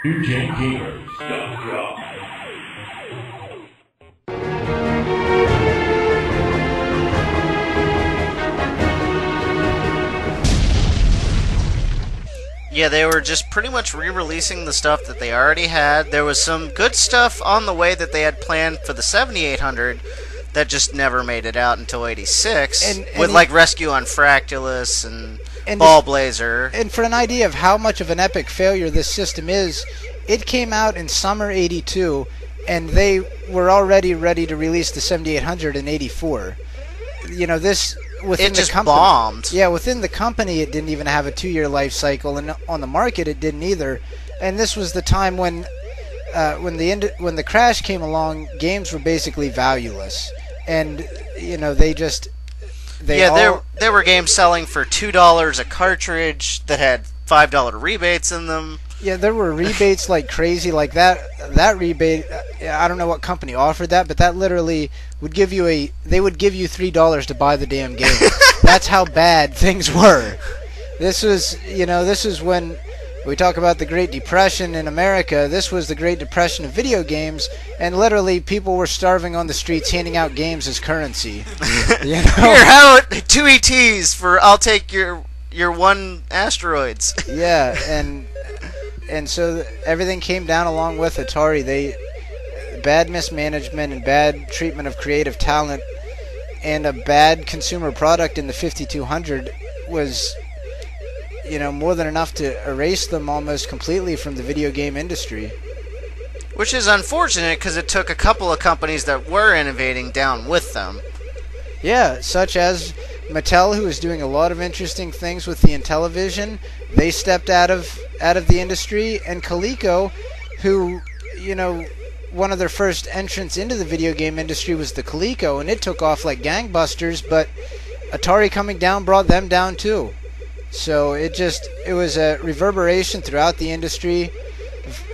NewGenGamers.com. Yeah, they were just pretty much re-releasing the stuff that they already had. There was some good stuff on the way that they had planned for the 7800 that just never made it out until '86, with like Rescue on Fractalus and Ball Blazer. And for an idea of how much of an epic failure this system is, it came out in summer '82, and they were already ready to release the 7800 in '84. You know, this... Within it just the company, bombed. Yeah, within the company, it didn't even have a 2-year life cycle, and on the market, it didn't either. And this was the time when the crash came along, games were basically valueless, and you know there were games selling for $2 a cartridge that had $5 rebates in them. Yeah, there were rebates like crazy. Like that rebate, I don't know what company offered that, but that literally would give you they would give you $3 to buy the damn game. That's how bad things were. This was when we talk about the Great Depression in America. This was the Great Depression of video games, and literally people were starving on the streets handing out games as currency. You know? Here, have 2 ETs for I'll take your 1 asteroids. Yeah, and so everything came down along with Atari. Bad mismanagement and bad treatment of creative talent and a bad consumer product in the 5200 was, more than enough to erase them almost completely from the video game industry. Which is unfortunate because it took a couple of companies that were innovating down with them. Yeah, such as Mattel, who was doing a lot of interesting things with the Intellivision. They stepped out of the industry, and Coleco, who, one of their first entrants into the video game industry was the Coleco, and it took off like gangbusters, but Atari coming down brought them down too. So it was a reverberation throughout the industry.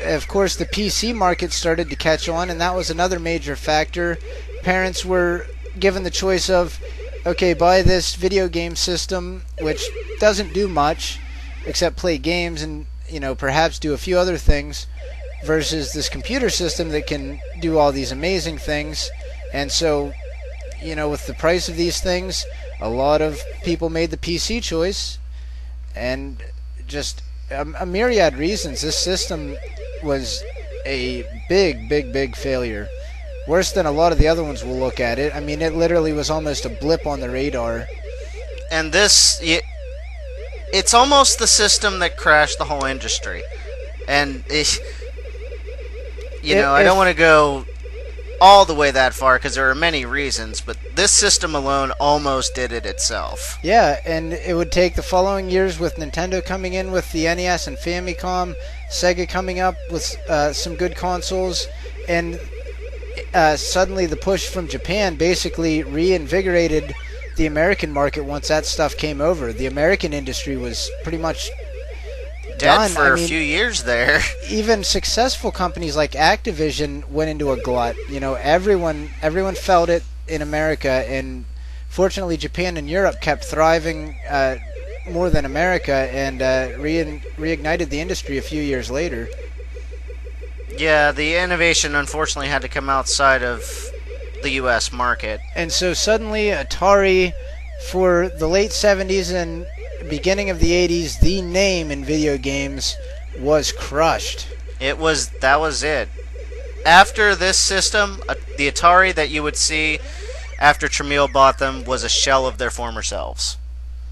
Of course, the PC market started to catch on, and that was another major factor. Parents were given the choice of, okay, buy this video game system, which doesn't do much except play games and, perhaps do a few other things, versus this computer system that can do all these amazing things. And so, with the price of these things, a lot of people made the PC choice, and just a myriad reasons. This system was a big failure. Worse than a lot of the other ones we'll look at it. I mean, it literally was almost a blip on the radar. And it's almost the system that crashed the whole industry. And I don't want to go all the way that far because there are many reasons, but this system alone almost did it itself. Yeah, and it would take the following years with Nintendo coming in with the NES and Famicom, Sega coming up with some good consoles, and suddenly the push from Japan basically reinvigorated the American market once that stuff came over. The American industry was pretty much dead for a few years there. Even successful companies like Activision went into a glut. Everyone felt it in America, and fortunately Japan and Europe kept thriving more than America, and reignited the industry a few years later. Yeah, the innovation unfortunately had to come outside of the US market. And so suddenly Atari, for the late 70s and beginning of the 80s, the name in video games was crushed. That was it. After this system, the Atari that you would see after Tramiel bought them was a shell of their former selves.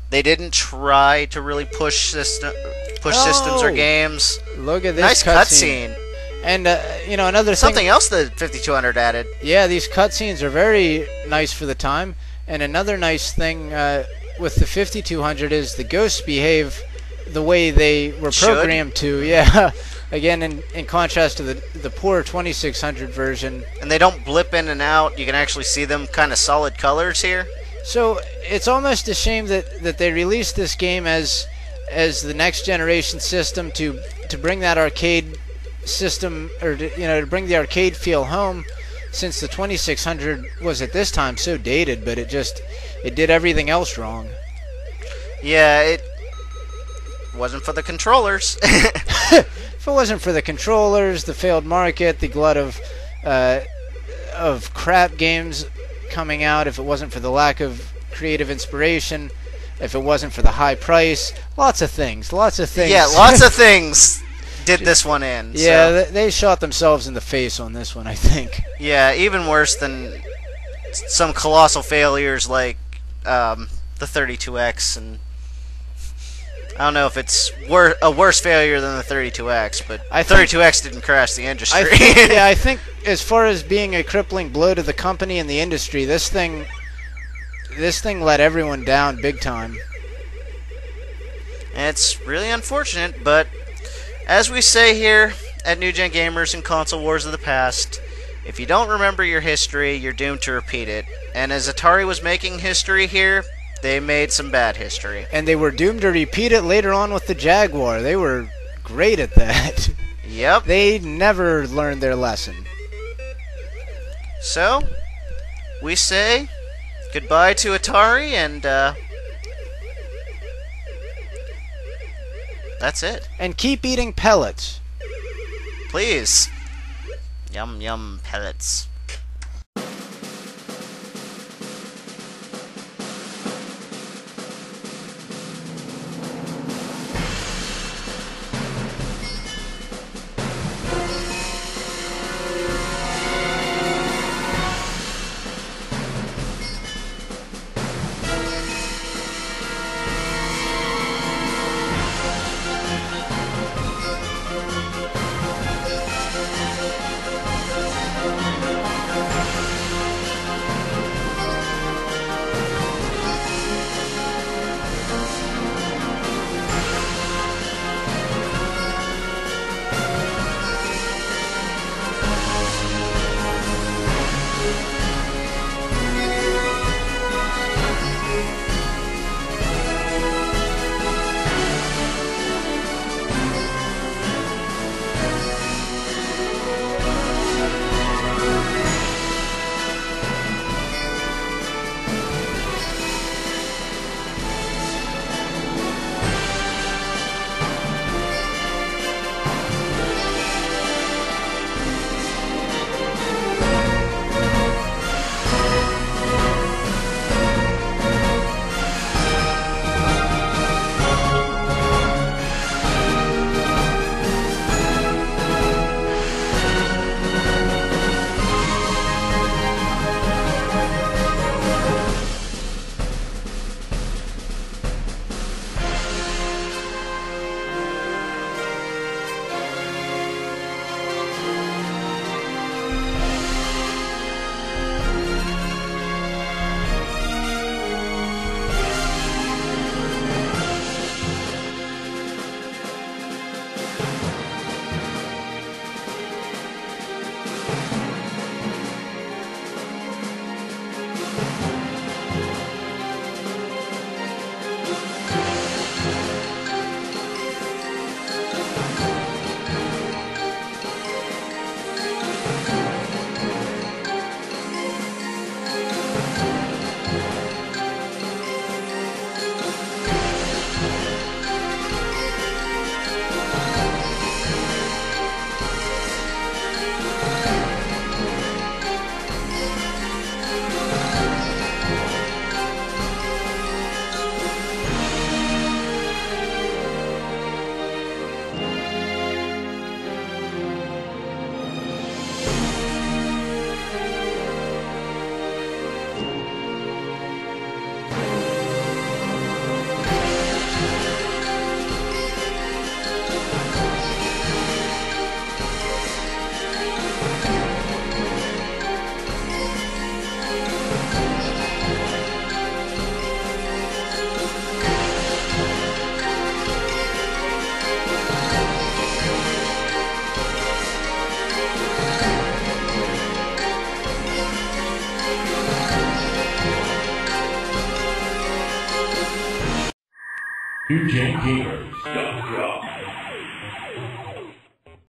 They didn't try to really push systems or games. Look at this nice cutscene. And another something else the 5200 added. Yeah, these cutscenes are very nice for the time. And another nice thing with the 5200 is the ghosts behave the way they were programmed to. Yeah, again, in contrast to the poor 2600 version. And they don't blip in and out. You can actually see them kind of solid colors here. So it's almost a shame that they released this game as the next generation system to bring that arcade system, or to bring the arcade feel home, since the 2600 was at this time so dated, but it did everything else wrong. Yeah, it wasn't for the controllers. If it wasn't for the controllers, the failed market, the glut of crap games coming out, if it wasn't for the lack of creative inspiration, if it wasn't for the high price, lots of things. Yeah, lots of things did this one in. Yeah, so. they shot themselves in the face on this one, I think. Yeah, even worse than some colossal failures like the 32X, and I don't know if it's a worse failure than the 32X, but 32X didn't crash the industry. I think as far as being a crippling blow to the company and the industry, this thing let everyone down big time. And it's really unfortunate, but as we say here at New Gen Gamers and Console Wars of the Past, if you don't remember your history, you're doomed to repeat it. And as Atari was making history here, they made some bad history. And they were doomed to repeat it later on with the Jaguar. They were great at that. Yep. They never learned their lesson. So, we say goodbye to Atari, and that's it. And keep eating pellets. Please. Yum, yum, pellets. New Gen Gamers.com